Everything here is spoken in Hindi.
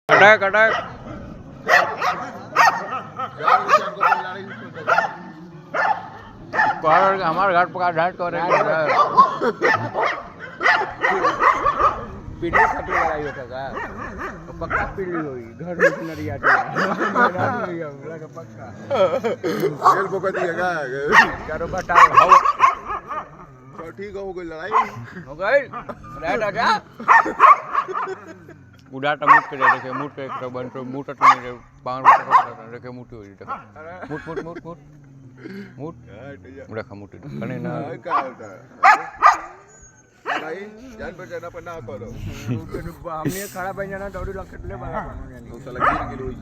अटैक अटैक हमारे घर पर डांट कर पीढ़ी खाती लड़ाई होता का तो पक्का पीढ़ी हुई घर में नरिया पक्का खेल पकड़ दिएगा करो बताओ तो ठीक हो गई लड़ाई हो गई राइट आजा उड़ाटा मुट के देखे मुट के एक बन तो मुट तो पांच देखे मुट हो देखे मुट मुट मुट मुट मुट देखा मुट कने ना का होता लड़ाई जान बचाना पर ना करो हमने खड़ा बन जाना दौड़ी लखट ले बड़ा तो लगी गिर हुई